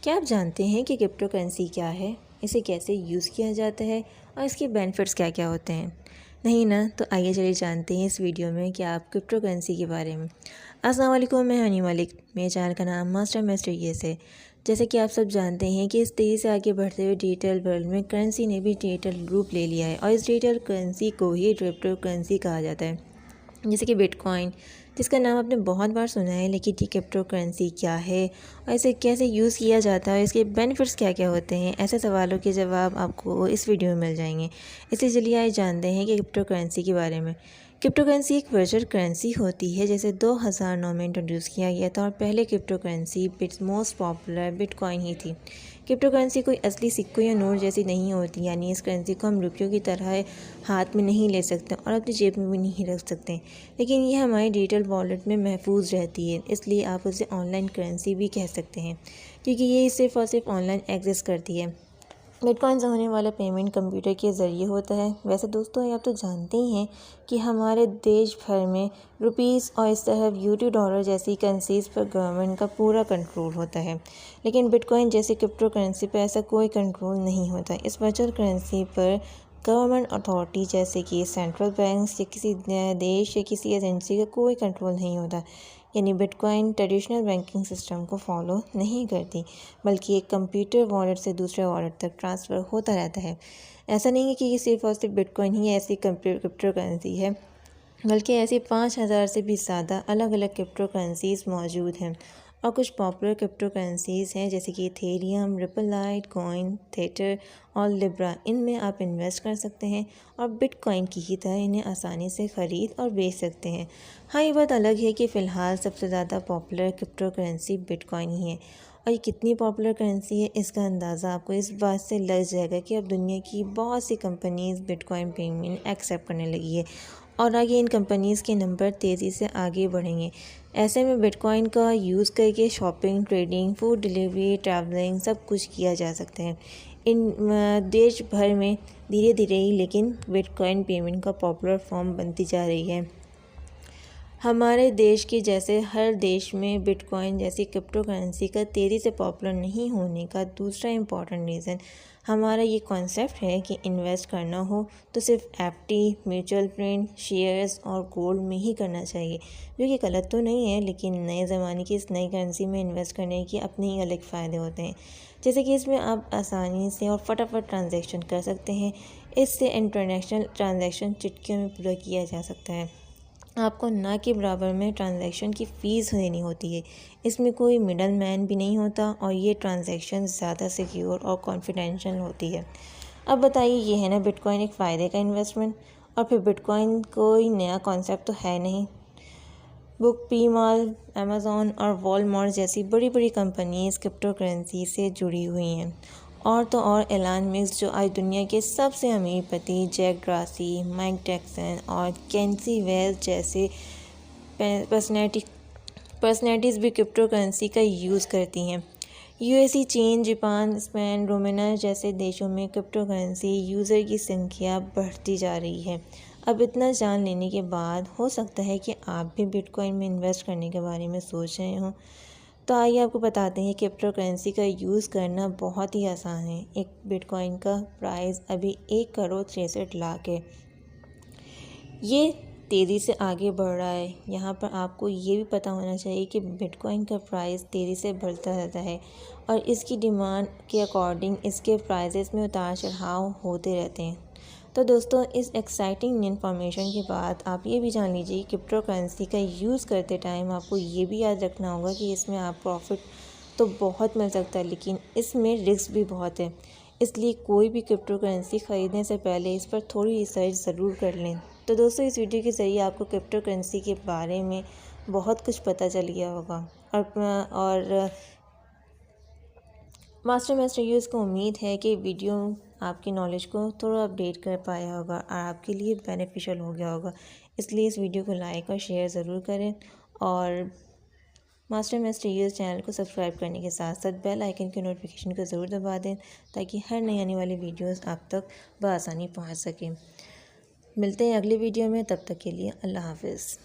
क्या आप जानते हैं कि क्रिप्टो करेंसी क्या है, इसे कैसे यूज़ किया जाता है और इसके बेनिफिट्स क्या क्या होते हैं? नहीं ना, तो आइए चलिए जानते हैं इस वीडियो में कि आप क्रिप्टो करेंसी के बारे में। अस्सलाम वालेकुम, मैं हनी मलिक। मेरे चैनल का नाम मास्टर यूएस है। जैसे कि आप सब जानते हैं कि इस तेज़ी से आगे बढ़ते हुए डिजिटल वर्ल्ड में करेंसी ने भी डिजिटल रूप ले लिया है और इस डिजिटल करेंसी को ही क्रिप्टो करेंसी कहा जाता है। जैसे कि बिटकॉइन, जिसका नाम आपने बहुत बार सुना है, लेकिन ये क्रिप्टो करेंसी क्या है और इसे कैसे यूज़ किया जाता है, इसके बेनिफिट्स क्या क्या होते हैं, ऐसे सवालों के जवाब आपको इस वीडियो में मिल जाएंगे। इसलिए चलिए आज जानते हैं कि क्रिप्टो करेंसी के बारे में। क्रिप्टो करेंसी एक वर्चुअल करेंसी होती है जिसे 2009 में इंट्रोड्यूस किया गया था और पहले crypto currency most popular bitcoin ही थी। क्रिप्टो करेंसी कोई असली सिक्कों या नोट जैसी नहीं होती, यानी इस करेंसी को हम रुपयों की तरह हाथ में नहीं ले सकते और अपनी जेब में भी नहीं रख सकते, लेकिन ये हमारी डिजिटल वॉलेट में महफूज रहती है। इसलिए आप उसे ऑनलाइन करेंसी भी कह सकते हैं, क्योंकि ये सिर्फ़ और सिर्फ ऑनलाइन एक्सेस करती है। बिटकॉइन से होने वाला पेमेंट कंप्यूटर के ज़रिए होता है। वैसे दोस्तों, आप तो जानते ही हैं कि हमारे देश भर में रुपीस और इस तरह यूरो डॉलर जैसी करेंसीज़ पर गवर्नमेंट का पूरा कंट्रोल होता है, लेकिन बिटकॉइन जैसी क्रिप्टो करेंसी पर ऐसा कोई कंट्रोल नहीं होता। इस वर्चुअल करेंसी पर गवर्नमेंट अथॉरिटी जैसे कि सेंट्रल बैंक्स या किसी देश या किसी एजेंसी का कोई कंट्रोल नहीं होता। यानी बिटकॉइन ट्रेडिशनल बैंकिंग सिस्टम को फॉलो नहीं करती, बल्कि एक कंप्यूटर वॉलेट से दूसरे वॉलेट तक ट्रांसफ़र होता रहता है। ऐसा नहीं है कि ये सिर्फ और सिर्फ बिटकॉइन ही ऐसी क्रिप्टो करेंसी है, बल्कि ऐसी 5000 से भी ज़्यादा अलग अलग क्रिप्टो करेंसीज मौजूद हैं। और कुछ पॉपुलर क्रिप्टो करेंसीज हैं जैसे कि इथेरियम, रिपल, कॉइन, थेटर और लिब्रा। इनमें आप इन्वेस्ट कर सकते हैं और बिटकॉइन की ही तरह इन्हें आसानी से ख़रीद और बेच सकते हैं। हाँ, ये बात अलग है कि फ़िलहाल सबसे ज़्यादा पॉपुलर क्रिप्टो करेंसी बिटकॉइन ही है। और ये कितनी पॉपुलर करेंसी है, इसका अंदाज़ा आपको इस बात से लग जाएगा कि अब दुनिया की बहुत सी कंपनीज़ बिटकॉइन पेमेंट एक्सेप्ट करने लगी है और आगे इन कंपनीज़ के नंबर तेज़ी से आगे बढ़ेंगे। ऐसे में बिटकॉइन का यूज़ करके shopping, trading, food delivery, travelling सब कुछ किया जा सकता है। देश भर में धीरे धीरे ही लेकिन बिटकॉइन पेमेंट का पॉपुलर फॉर्म बनती जा रही है। हमारे देश के जैसे हर देश में बिटकॉइन जैसी क्रिप्टो करेंसी का तेज़ी से पॉपुलर नहीं होने का दूसरा इम्पॉर्टेंट रीज़न हमारा ये कॉन्सेप्ट है कि इन्वेस्ट करना हो तो सिर्फ एफडी, म्यूचुअल फंड, शेयर्स और गोल्ड में ही करना चाहिए, जो कि गलत तो नहीं है, लेकिन नए ज़माने की इस नई करेंसी में इन्वेस्ट करने के अपने ही अलग फ़ायदे होते हैं। जैसे कि इसमें आप आसानी से और फटाफट ट्रांजैक्शन कर सकते हैं। इससे इंटरनेशनल ट्रांजैक्शन चुटकियों में पूरा किया जा सकता है। आपको ना के बराबर में ट्रांजैक्शन की फ़ीस देनी होती है। इसमें कोई मिडल मैन भी नहीं होता और ये ट्रांजैक्शन ज़्यादा सिक्योर और कॉन्फिडेंशियल होती है। अब बताइए, ये है ना बिटकॉइन एक फ़ायदे का इन्वेस्टमेंट। और फिर बिटकॉइन कोई नया कॉन्सेप्ट तो है नहीं। बुक पी मॉल, अमेज़ॉन और वॉलमार्ट जैसी बड़ी बड़ी कंपनीज क्रिप्टो करेंसी से जुड़ी हुई हैं। और तो और एलन मस्क, जो आज दुनिया के सबसे अमीर पति, जैक ड्रासी, माइक टैक्सन और केंसी वेल्स जैसे पर्सनैलिटीज़ भी क्रिप्टो करेंसी का यूज़ करती हैं। यूएसए, चीन, जापान, स्पेन, रोमानिया जैसे देशों में क्रिप्टो करेंसी यूज़र की संख्या बढ़ती जा रही है। अब इतना जान लेने के बाद हो सकता है कि आप भी बिटकॉइन में इन्वेस्ट करने के बारे में सोच रहे हों। तो आइए आपको बताते हैं कि क्रिप्टो करेंसी का यूज़ करना बहुत ही आसान है। एक बिटकॉइन का प्राइस अभी 1,63,00,000 है। ये तेज़ी से आगे बढ़ रहा है। यहाँ पर आपको ये भी पता होना चाहिए कि बिटकॉइन का प्राइस तेज़ी से बढ़ता रहता है और इसकी डिमांड के अकॉर्डिंग इसके प्राइसेस में उतार चढ़ाव होते रहते हैं। तो दोस्तों, इस एक्साइटिंग इन्फॉर्मेशन के बाद आप ये भी जान लीजिए कि क्रिप्टो करेंसी का यूज़ करते टाइम आपको ये भी याद रखना होगा कि इसमें आप प्रॉफिट तो बहुत मिल सकता है, लेकिन इसमें रिस्क भी बहुत है। इसलिए कोई भी क्रिप्टो करेंसी ख़रीदने से पहले इस पर थोड़ी रिसर्च ज़रूर कर लें। तो दोस्तों, इस वीडियो के ज़रिए आपको क्रिप्टो करेंसी के बारे में बहुत कुछ पता चल गया होगा और मास्टर यूज़ को उम्मीद है कि वीडियो आपकी नॉलेज को थोड़ा अपडेट कर पाया होगा और आपके लिए बेनिफिशियल हो गया होगा। इसलिए इस वीडियो को लाइक और शेयर ज़रूर करें और मास्टर यूज़ चैनल को सब्सक्राइब करने के साथ साथ बेल आइकन की नोटिफिकेशन को ज़रूर दबा दें, ताकि हर नई आने वाली वीडियोस आप तक बआसानी पहुंच सकें। मिलते हैं अगली वीडियो में, तब तक के लिए अल्लाह हाफ़िज़।